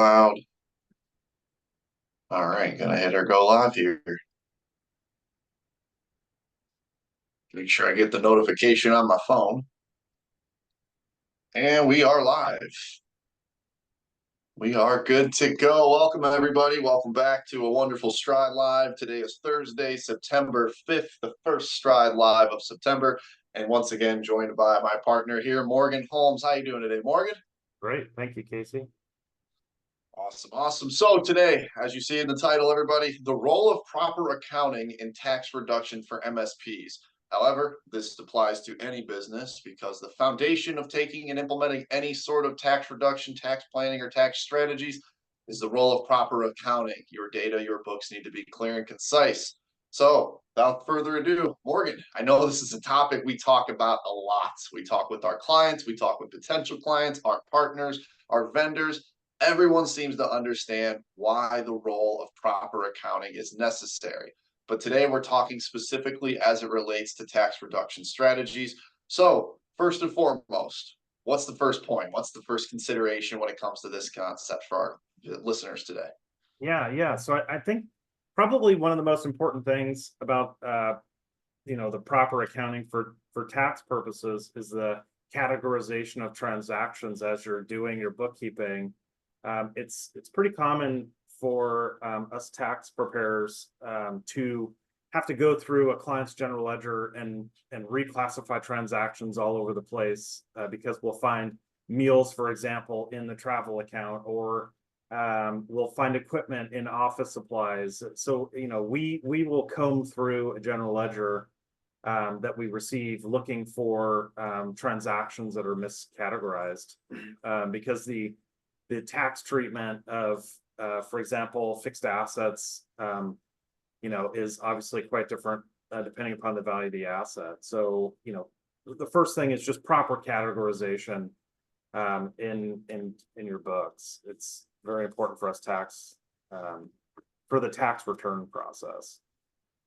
Cloud. All right, gonna hit our go live here. Make sure I get the notification on my phone. And we are live. We are good to go. Welcome, everybody. Welcome back to a wonderful Stride Live. Today is Thursday, September 5th, the first Stride Live of September. And once again, joined by my partner here, Morgan Holmes. How you doing today, Morgan? Great. Thank you, Casey. Awesome, awesome. So today, as you see in the title, everybody, the role of proper accounting in tax reduction for MSPs. However, this applies to any business because the foundation of taking and implementing any sort of tax reduction, tax planning, or tax strategies is the role of proper accounting. Your data, your books need to be clear and concise. So, without further ado, Morgan, I know this is a topic we talk about a lot. We talk with our clients, we talk with potential clients, our partners, our vendors. Everyone seems to understand why the role of proper accounting is necessary. But today we're talking specifically as it relates to tax reduction strategies. So, first and foremost, what's the first point? What's the first consideration when it comes to this concept for our listeners today? Yeah. So I think probably one of the most important things about the proper accounting for tax purposes is the categorization of transactions as you're doing your bookkeeping. It's pretty common for us tax preparers to have to go through a client's general ledger and reclassify transactions all over the place because we'll find meals, for example, in the travel account, or we'll find equipment in office supplies. So we will comb through a general ledger that we receive looking for transactions that are miscategorized because the tax treatment of, for example, fixed assets, is obviously quite different depending upon the value of the asset. So, the first thing is just proper categorization in your books. It's very important for us for the tax return process.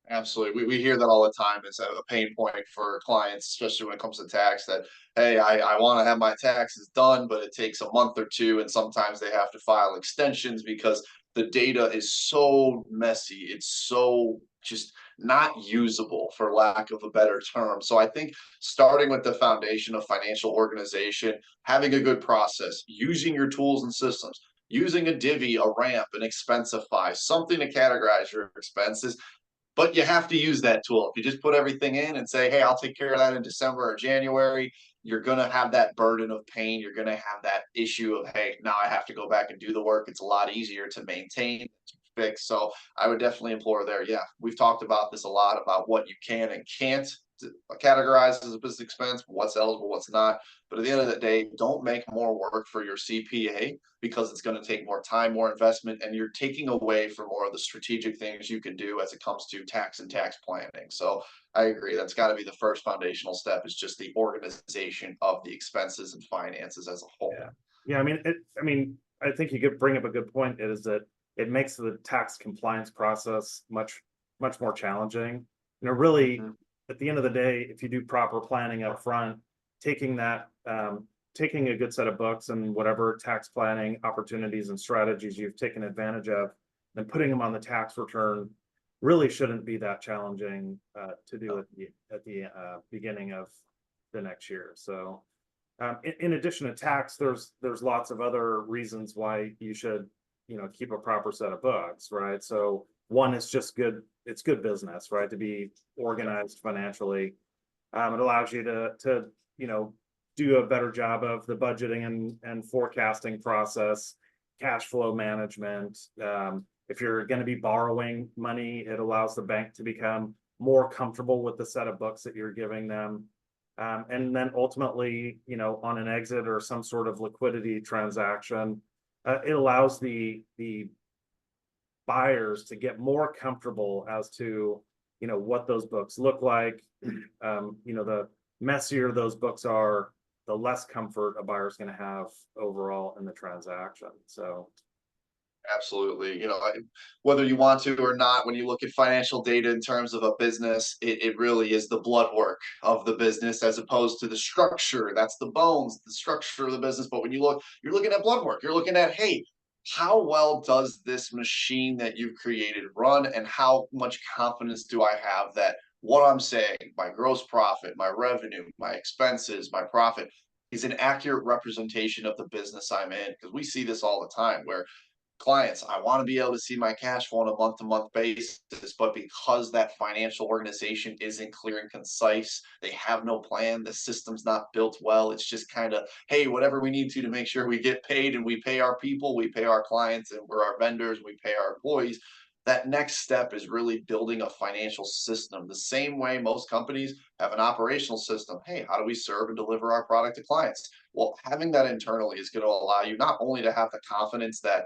Absolutely. We hear that all the time. It's a pain point for clients, especially when it comes to tax, that, hey, I want to have my taxes done, but it takes a month or two. And sometimes they have to file extensions because the data is so messy. It's so just not usable, for lack of a better term. So I think starting with the foundation of financial organization, having a good process, using your tools and systems, using a divvy, a ramp, an expensify, something to categorize your expenses, but you have to use that tool. If you just put everything in and say, hey, I'll take care of that in December or January, you're going to have that burden of pain. You're going to have that issue of, hey, now I have to go back and do the work. It's a lot easier to maintain, to fix. So I would definitely implore there. Yeah, we've talked about this a lot about what you can and can't categorize as a business expense, what's eligible, what's not. But at the end of the day, don't make more work for your CPA because it's going to take more time, more investment, and you're taking away from more of the strategic things you can do as it comes to tax and tax planning. So I agree. That's got to be the first foundational step, is just the organization of the expenses and finances as a whole. Yeah. I think you could bring up a good point, is that it makes the tax compliance process much more challenging. Really, at the end of the day, if you do proper planning up front, taking a good set of books and whatever tax planning opportunities and strategies you've taken advantage of, and putting them on the tax return really shouldn't be that challenging to do at the beginning of the next year. So, in addition to tax, there's lots of other reasons why you should keep a proper set of books, right? So one is just good. It's good business, right? To be organized financially. It allows you to do a better job of the budgeting and forecasting process, cash flow management. If you're going to be borrowing money, it allows the bank to become more comfortable with the set of books that you're giving them. And then ultimately, on an exit or some sort of liquidity transaction, it allows the buyers to get more comfortable as to what those books look like. The messier those books are, the less comfort a buyer is going to have overall in the transaction. So Absolutely. Whether you want to or not, when you look at financial data in terms of a business, it really is the blood work of the business as opposed to the structure. That's the bones, the structure of the business. But when you're looking at blood work. You're looking at, hey, how well does this machine that you've created run, and how much confidence do I have that what I'm saying, my gross profit, my revenue, my expenses, my profit, is an accurate representation of the business I'm in? Because we see this all the time where clients, I want to be able to see my cash flow on a month to month basis, but because that financial organization isn't clear and concise, they have no plan, the system's not built well. It's just kind of, hey, whatever we need to make sure we get paid and we pay our people, we pay our clients, and we're our vendors, we pay our employees. That next step is really building a financial system. The same way most companies have an operational system. Hey, how do we serve and deliver our product to clients? Well, having that internally is going to allow you not only to have the confidence that,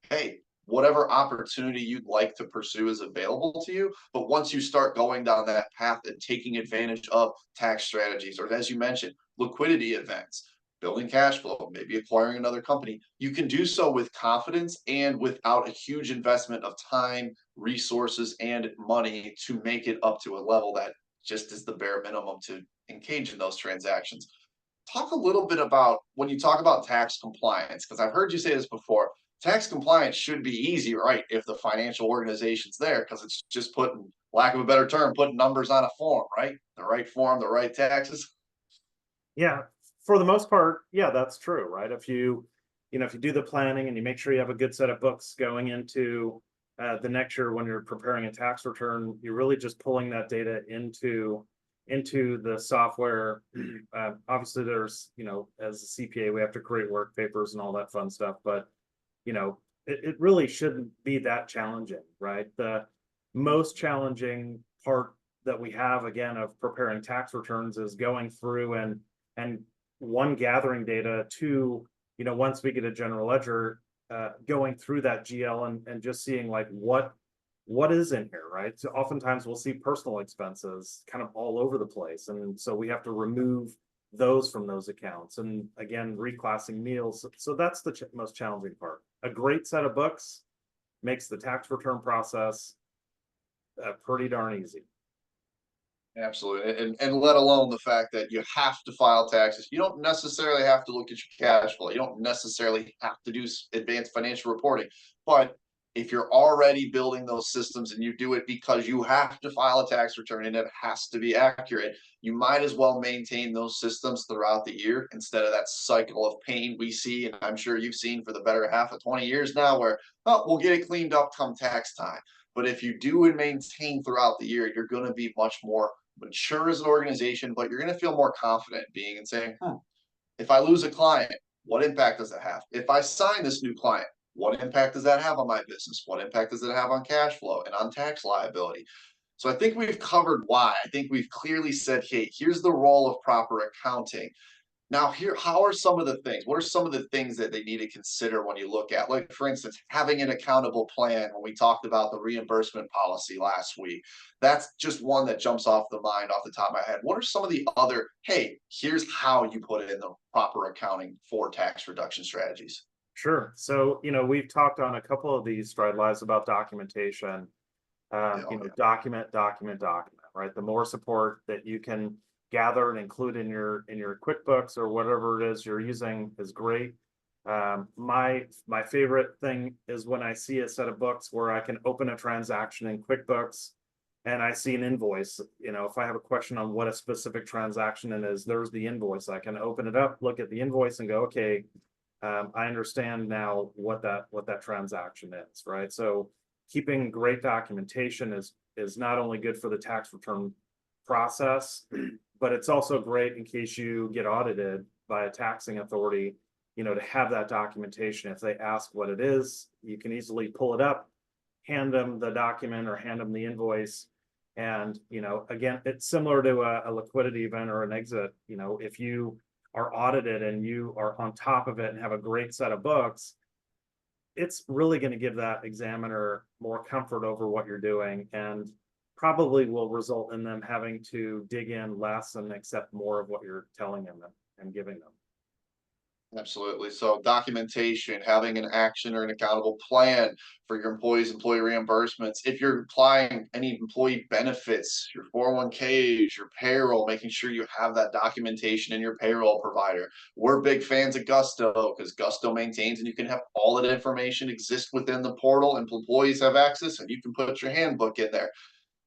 hey, whatever opportunity you'd like to pursue is available to you. But once you start going down that path and taking advantage of tax strategies, or as you mentioned, liquidity events, building cash flow, maybe acquiring another company, you can do so with confidence and without a huge investment of time, resources, and money to make it up to a level that just is the bare minimum to engage in those transactions. Talk a little bit about when you talk about tax compliance, because I've heard you say this before. Tax compliance should be easy, right? If the financial organization's there, because it's just putting, lack of a better term, putting numbers on a form, right? The right form, the right taxes. Yeah, for the most part, yeah, that's true, right? If you do the planning and you make sure you have a good set of books going into the next year when you're preparing a tax return, you're really just pulling that data into the software. Obviously, there's as a CPA, we have to create work papers and all that fun stuff, but it really shouldn't be that challenging, right? The most challenging part that we have again of preparing tax returns is going through and one, gathering data, two, once we get a general ledger, going through that GL and just seeing like what is in here, right? So oftentimes we'll see personal expenses kind of all over the place, and so we have to remove those from those accounts, and again reclassing meals. So that's the most challenging part. A great set of books makes the tax return process pretty darn easy. Absolutely. And let alone the fact that you have to file taxes. You don't necessarily have to look at your cash flow. You don't necessarily have to do advanced financial reporting. But if you're already building those systems and you do it because you have to file a tax return and it has to be accurate, you might as well maintain those systems throughout the year instead of that cycle of pain we see. And I'm sure you've seen for the better half of 20 years now, where, oh, we'll get it cleaned up come tax time. But if you do and maintain throughout the year, you're going to be much more mature as an organization, but you're going to feel more confident being and saying, if I lose a client, what impact does that have? If I sign this new client, what impact does that have on my business? What impact does it have on cash flow and on tax liability? So I think we've covered why. I think we've clearly said, hey, here's the role of proper accounting. Now, here, how are some of the things? What are some of the things that they need to consider when you look at, like, for instance, having an accountable plan? When we talked about the reimbursement policy last week, that's just one that jumps off the mind off the top of my head. What are some of the other, hey, here's how you put it in the proper accounting for tax reduction strategies? Sure. So we've talked on a couple of these Stride Lives about documentation. Yeah, oh, yeah. Document, right? The more support that you can gather and include in your QuickBooks or whatever it is you're using is great. My favorite thing is when I see a set of books where I can open a transaction in QuickBooks and I see an invoice. If I have a question on what a specific transaction is, there's the invoice. I can open it up, look at the invoice, and go, okay, I understand now what that transaction is, right? So keeping great documentation is not only good for the tax return process, but it's also great in case you get audited by a taxing authority, to have that documentation. If they ask what it is, you can easily pull it up, hand them the document or hand them the invoice. And, again, it's similar to a liquidity event or an exit. If you are audited and you are on top of it and have a great set of books, it's really going to give that examiner more comfort over what you're doing, and probably will result in them having to dig in less and accept more of what you're telling them and giving them. Absolutely. So documentation, having an action or an accountable plan for your employees, employee reimbursements. If you're applying any employee benefits, your 401ks, your payroll, making sure you have that documentation in your payroll provider. We're big fans of Gusto because Gusto maintains and you can have all that information exist within the portal and employees have access and you can put your handbook in there.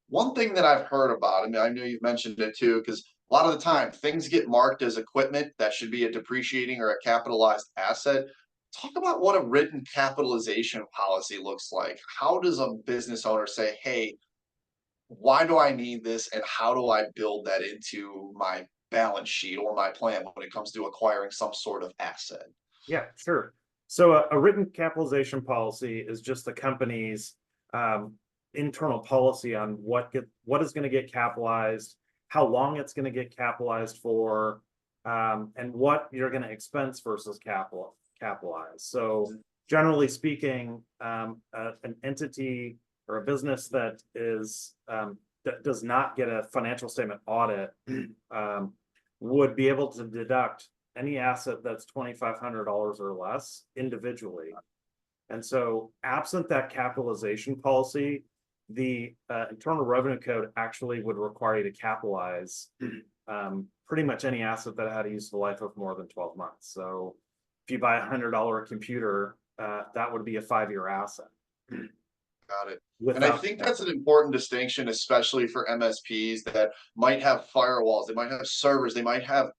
One thing that I've heard about, I mean, I know you've mentioned it too, because a lot of the time things get marked as equipment that should be a depreciating or a capitalized asset. Talk about what a written capitalization policy looks like. How does a business owner say, hey, why do I need this? And how do I build that into my balance sheet or my plan when it comes to acquiring some sort of asset? Yeah, sure. So a written capitalization policy is just the company's um, internal policy on what is going to get capitalized, how long it's going to get capitalized for, and what you're going to expense versus capitalize. So generally speaking, an entity or a business that is that does not get a financial statement audit um, would be able to deduct any asset that's $2,500 or less individually. And so, absent that capitalization policy, the Internal Revenue Code actually would require you to capitalize pretty much any asset that had a useful life of more than 12 months. So, if you buy $100 computer, that would be a 5-year asset. Got it. And I Without think that's an important distinction, especially for MSPs that might have firewalls, they might have servers, they might have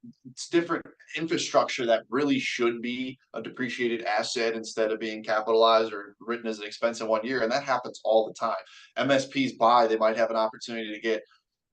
different infrastructure that really should be a depreciated asset instead of being capitalized or written as an expense in 1 year. And that happens all the time. MSPs buy, they might have an opportunity to get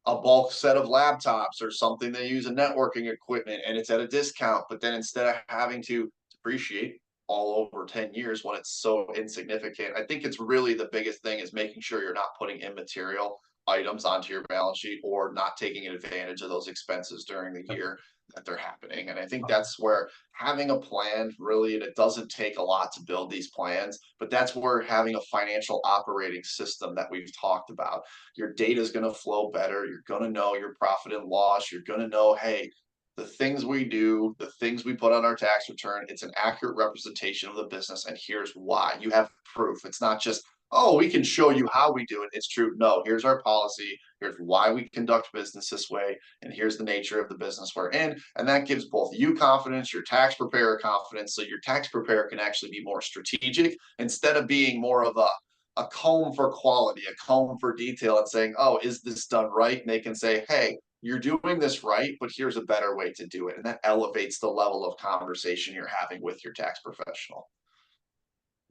a bulk set of laptops or something they use in networking equipment and it's at a discount. But then instead of having to depreciate all over 10 years when it's so insignificant, I think it's really the biggest thing is making sure you're not putting immaterial items onto your balance sheet or not taking advantage of those expenses during the year that they're happening. And I think that's where having a plan really, and it doesn't take a lot to build these plans, but that's where having a financial operating system that we've talked about, your data is going to flow better. You're going to know your profit and loss. You're going to know, hey, the things we do, the things we put on our tax return, it's an accurate representation of the business. And here's why. You have proof. It's not just, oh, we can show you how we do it. It's true. No, here's our policy. Here's why we conduct business this way. And here's the nature of the business we're in. And that gives both you confidence, your tax preparer confidence. So your tax preparer can actually be more strategic instead of being more of a comb for quality, a comb for detail, and saying, oh, is this done right? And they can say, hey, you're doing this right, but here's a better way to do it. And that elevates the level of conversation you're having with your tax professional.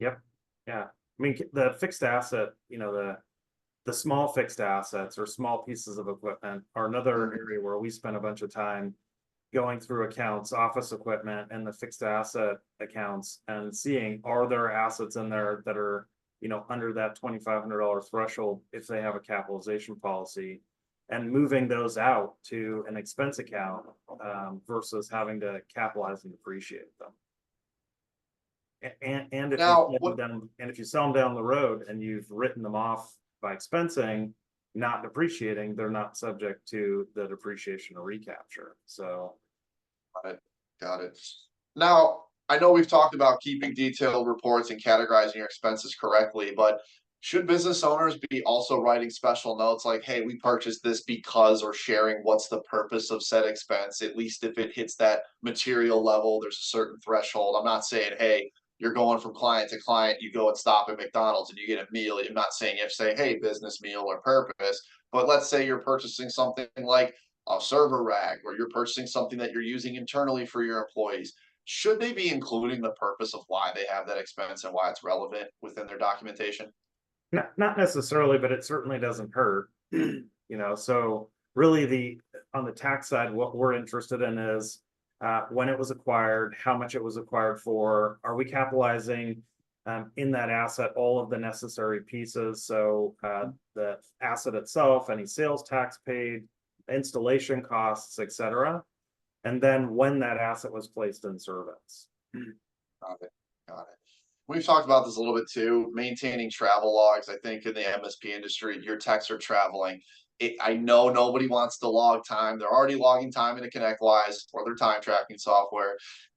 Yep. Yeah. I mean, the fixed asset, the small fixed assets or small pieces of equipment are another area where we spend a bunch of time going through accounts, office equipment, and the fixed asset accounts and seeing are there assets in there that are, under that $2,500 threshold if they have a capitalization policy and moving those out to an expense account versus having to capitalize and depreciate them. And if Now, if you sell them down the road and you've written them off by expensing, not depreciating, they're not subject to the depreciation or recapture. So, got it. Now, I know we've talked about keeping detailed reports and categorizing your expenses correctly, but should business owners be also writing special notes like, hey, we purchased this because, or sharing what's the purpose of said expense, at least if it hits that material level, there's a certain threshold. I'm not saying, hey, you're going from client to client, you go and stop at McDonald's and you get a meal. I'm not saying you have to say, hey, business meal or purpose, but let's say you're purchasing something like a server rack or you're purchasing something that you're using internally for your employees. Should they be including the purpose of why they have that expense and why it's relevant within their documentation? not necessarily, but it certainly doesn't hurt. So really on the tax side, what we're interested in is when it was acquired, how much it was acquired for, are we capitalizing in that asset all of the necessary pieces? So the asset itself, any sales tax paid, installation costs, etc. And then when that asset was placed in service. Got it. Got it. We've talked about this a little bit too, maintaining travel logs. I think in the MSP industry, your techs are traveling. I know nobody wants to log time. They're already logging time into ConnectWise or their time tracking software.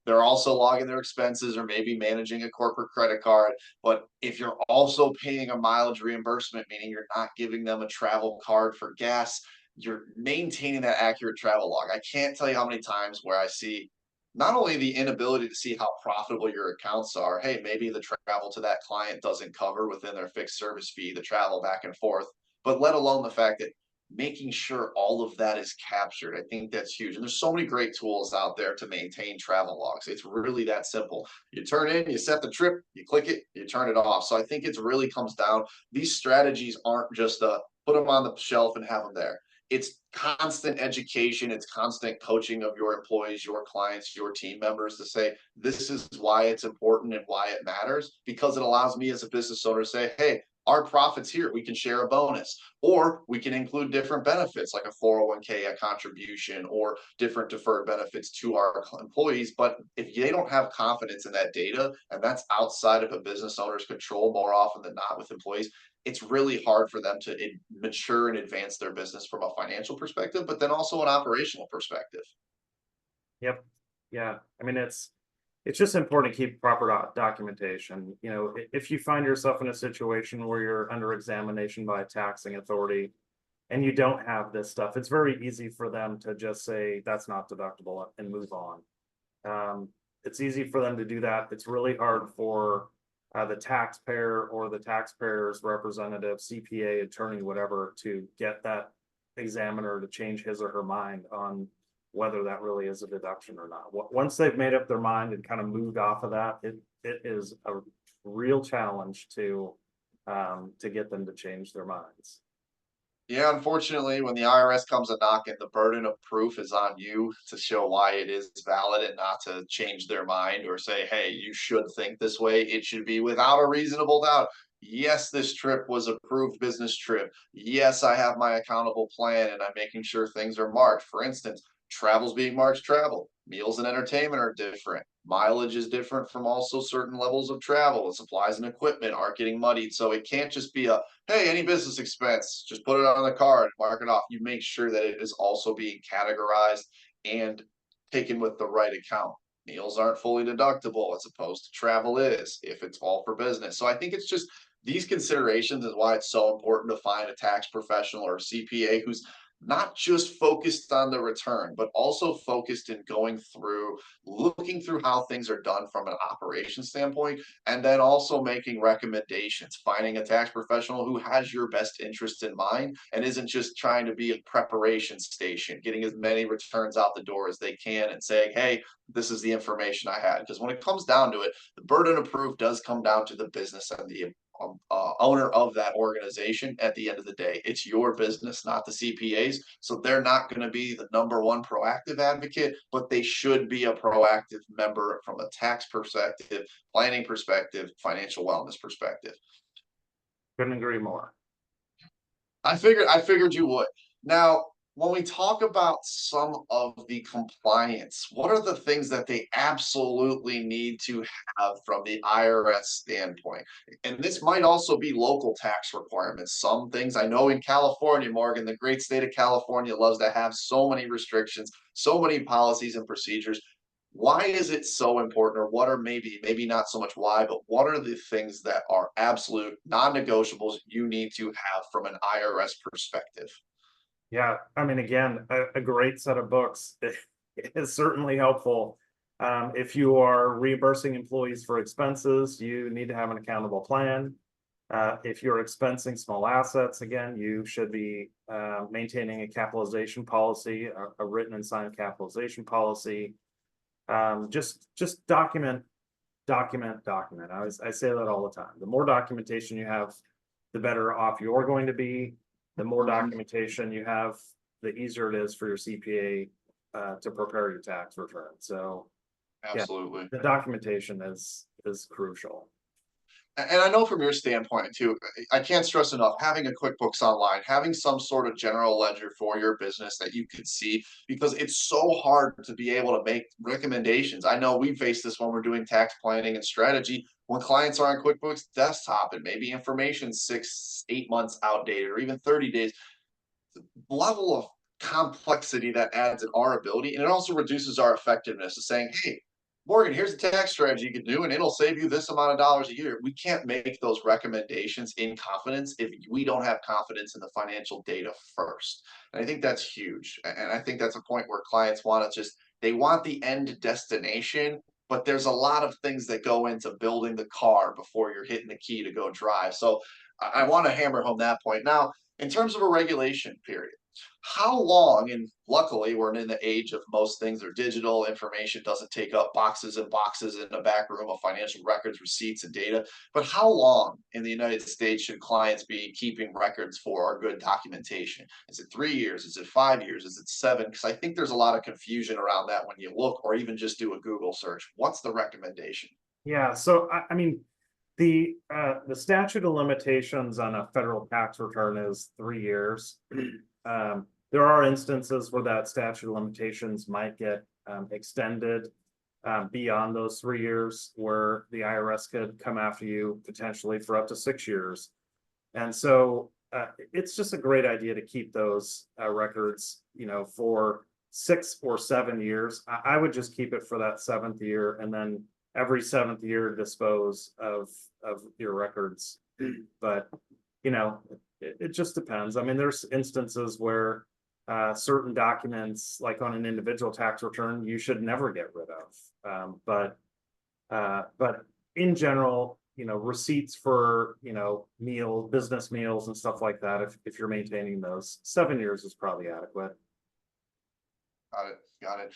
they're also logging their expenses or maybe managing a corporate credit card. But if you're also paying a mileage reimbursement, meaning you're not giving them a travel card for gas, you're maintaining that accurate travel log. I can't tell you how many times where I see not only the inability to see how profitable your accounts are, hey, maybe the travel to that client doesn't cover within their fixed service fee, the travel back and forth, but let alone the fact that making sure all of that is captured. I think that's huge. And there's so many great tools out there to maintain travel logs. It's really that simple. You turn in, you set the trip, you click it, you turn it off. So I think it really comes down, these strategies aren't just a put them on the shelf and have them there. It's constant education, it's constant coaching of your employees, your clients, your team members to say, this is why it's important and why it matters, because it allows me as a business owner to say, hey, our profits here, we can share a bonus, or we can include different benefits like a 401k, a contribution, or different deferred benefits to our employees. But if they don't have confidence in that data, and that's outside of a business owner's control more often than not with employees, it's really hard for them to mature and advance their business from a financial perspective, but then also an operational perspective. Yep. Yeah. I mean, it's just important to keep proper documentation. You know, if you find yourself in a situation where you're under examination by a taxing authority and you don't have this stuff, it's very easy for them to just say that's not deductible and move on. It's easy for them to do that. It's really hard for the taxpayer or the taxpayer's representative, CPA, attorney, whatever, to get that examiner to change his or her mind on whether that really is a deduction or not. Once they've made up their mind and kind of moved off of that, it is a real challenge to get them to change their minds. Yeah, unfortunately, when the IRS comes a knocking, the burden of proof is on you to show why it is valid and not to change their mind or say, hey, you should think this way. It should be without a reasonable doubt. Yes, this trip was approved business trip. Yes, I have my accountable plan and I'm making sure things are marked. For instance, travel's being marked travel. Meals and entertainment are different. Mileage is different from also certain levels of travel. Supplies and equipment aren't getting muddied. So it can't just be a, hey, any business expense, just put it on the card, mark it off. You make sure that it is also being categorized and taken with the right account. Meals aren't fully deductible as opposed to travel is if it's all for business. So I think it's just these considerations is why it's so important to find a tax professional or a CPA who's not just focused on the return, but also focused in going through, looking through how things are done from an operation standpoint, and then also making recommendations, finding a tax professional who has your best interest in mind and isn't just trying to be a preparation station, getting as many returns out the door as they can and saying, hey, this is the information I had. Because when it comes down to it, the burden of proof does come down to the business and the owner of that organization. At the end of the day, it's your business, not the CPAs. So they're not going to be the number one proactive advocate, but they should be a proactive member from a tax perspective, planning perspective, financial wellness perspective. Couldn't agree more. I figured you would. Now, when we talk about some of the compliance, what are the things that they absolutely need to have from the IRS standpoint? And this might also be local tax requirements. Some things I know in California, Morgan, the great state of California loves to have so many restrictions, so many policies and procedures. Why is it so important, or what are maybe not so much why, but what are the things that are absolute non-negotiables you need to have from an IRS perspective? Yeah, I mean, again, a great set of books is certainly helpful. If you are reimbursing employees for expenses, you need to have an accountable plan. If you're expensing small assets, again, you should be maintaining a capitalization policy, a written and signed capitalization policy. Just document. I say that all the time. The more documentation you have, the better off you're going to be. The more documentation you have, the easier it is for your CPA to prepare your tax return. So yeah, Absolutely. the documentation is crucial. And I know from your standpoint too, I can't stress enough, having a QuickBooks Online, having some sort of general ledger for your business that you can see, because it's so hard to be able to make recommendations. I know we face this when we're doing tax planning and strategy. When clients are on QuickBooks Desktop and maybe information 6, 8 months outdated, or even 30 days, the level of complexity that adds in our ability, and it also reduces our effectiveness of saying, hey, Morgan, here's a tax strategy you can do, and it'll save you this amount of dollars a year. We can't make those recommendations in confidence if we don't have confidence in the financial data first. And I think that's huge. And I think that's a point where clients want to just, they want the end destination, but there's a lot of things that go into building the car before you're hitting the key to go drive. So I want to hammer home that point. Now, in terms of a regulation period, how long, and luckily we're in the age of most things are digital, information doesn't take up boxes and boxes in a back room of financial records, receipts, and data, but how long in the United States should clients be keeping records for our good documentation? Is it 3 years? Is it 5 years? Is it seven? Because I think there's a lot of confusion around that when you look or even just do a Google search. What's the recommendation? Yeah, so I mean, the statute of limitations on a federal tax return is 3 years. There are instances where that statute of limitations might get extended beyond those 3 years, where the IRS could come after you potentially for up to 6 years. And so it's just a great idea to keep those records, for 6 or 7 years. I would just keep it for that seventh year, and then every seventh year dispose of your records. But it just depends. I mean, there's instances where certain documents, like on an individual tax return, you should never get rid of. But in general, receipts for business meals and stuff like that, if you're maintaining those, 7 years is probably adequate. Got it. Got it.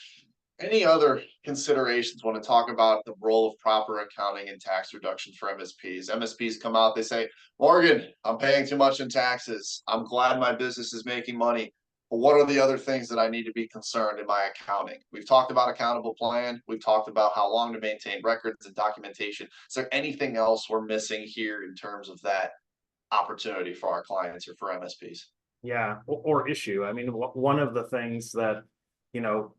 Any other considerations want to talk about the role of proper accounting and tax reductions for MSPs? MSPs come out, they say, Morgan, I'm paying too much in taxes. I'm glad my business is making money. But what are the other things that I need to be concerned in my accounting? We've talked about accountable plan. We've talked about how long to maintain records and documentation. Is there anything else we're missing here in terms of that opportunity for our clients or for MSPs? Yeah, or issue. I mean, one of the things that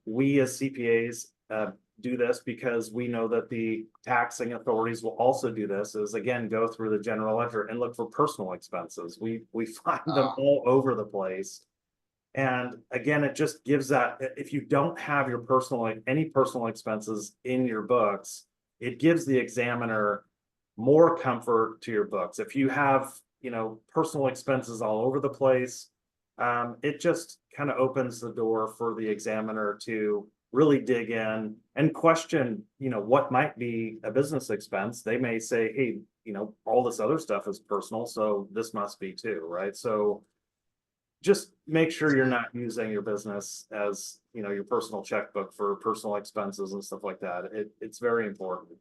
we as CPAs do this because we know that the taxing authorities will also do this, is again go through the general ledger and look for personal expenses. We find them all over the place. And again, it just gives that, if you don't have your any personal expenses in your books, it gives the examiner more comfort to your books. If you have personal expenses all over the place, it just kind of opens the door for the examiner to really dig in and question, what might be a business expense. They may say, hey, all this other stuff is personal, so this must be too, right? So just make sure you're not using your business as, your personal checkbook for personal expenses and stuff like that. It's very important.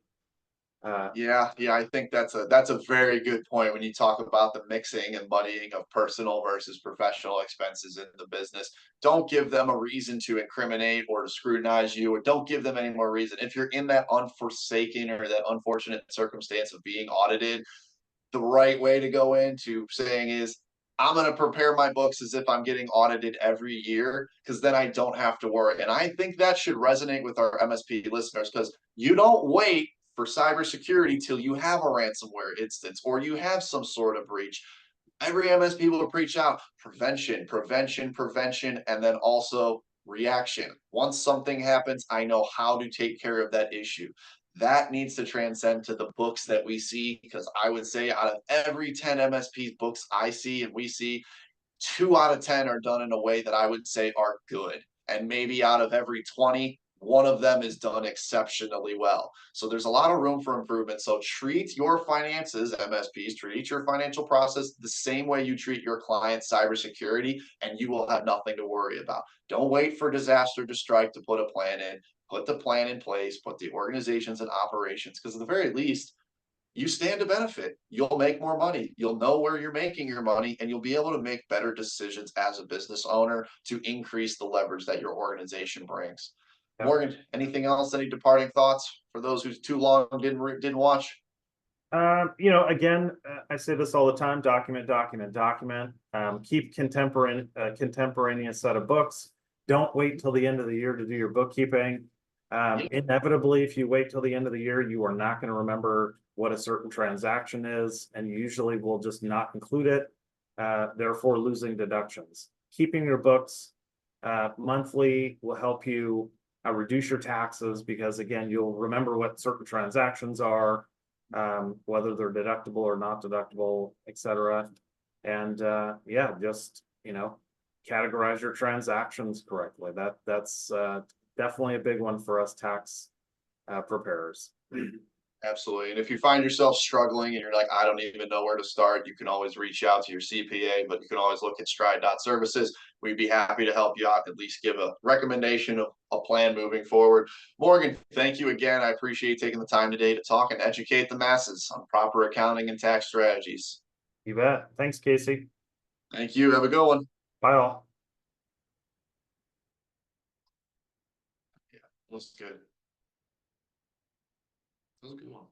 Yeah, I think that's a very good point when you talk about the mixing and muddying of personal versus professional expenses in the business. Don't give them a reason to incriminate or to scrutinize you, or don't give them any more reason. If you're in that unforsaken or that unfortunate circumstance of being audited, the right way to go into saying is, I'm going to prepare my books as if I'm getting audited every year, because then I don't have to worry. And I think that should resonate with our MSP listeners, because you don't wait for cybersecurity till you have a ransomware instance or you have some sort of breach. Every MSP will preach out prevention, prevention, prevention, and then also reaction. Once something happens, I know how to take care of that issue. That needs to transcend to the books that we see, because I would say out of every 10 MSPs books I see and we see, 2 out of 10 are done in a way that I would say are good. And maybe out of every 20, one of them is done exceptionally well. So there's a lot of room for improvement. So treat your finances, MSPs, treat your financial process the same way you treat your client's cybersecurity, and you will have nothing to worry about. Don't wait for disaster to strike to put a plan in. Put the plan in place, put the organizations and operations, because at the very least, you stand to benefit. You'll make more money. You'll know where you're making your money, and you'll be able to make better decisions as a business owner to increase the leverage that your organization brings. Yep. Morgan, anything else? Any departing thoughts for those who too long didn't watch? Again, I say this all the time: document, document, document. Keep contemporaneous set of books. Don't wait till the end of the year to do your bookkeeping. Inevitably, if you wait till the end of the year, you are not going to remember what a certain transaction is, and you usually will just not include it, therefore losing deductions. Keeping your books monthly will help you reduce your taxes, because again, you'll remember what certain transactions are, whether they're deductible or not deductible, etc. And yeah, just, categorize your transactions correctly. That's definitely a big one for us tax preparers. Absolutely. And if you find yourself struggling and you're like, I don't even know where to start, you can always reach out to your CPA, but you can always look at Stride.services. We'd be happy to help you out, at least give a recommendation of a plan moving forward. Morgan, thank you again. I appreciate taking the time today to talk and educate the masses on proper accounting and tax strategies. You bet. Thanks, Casey. Thank you. Have a good one. Bye all. Yeah, that's good. That was a good one.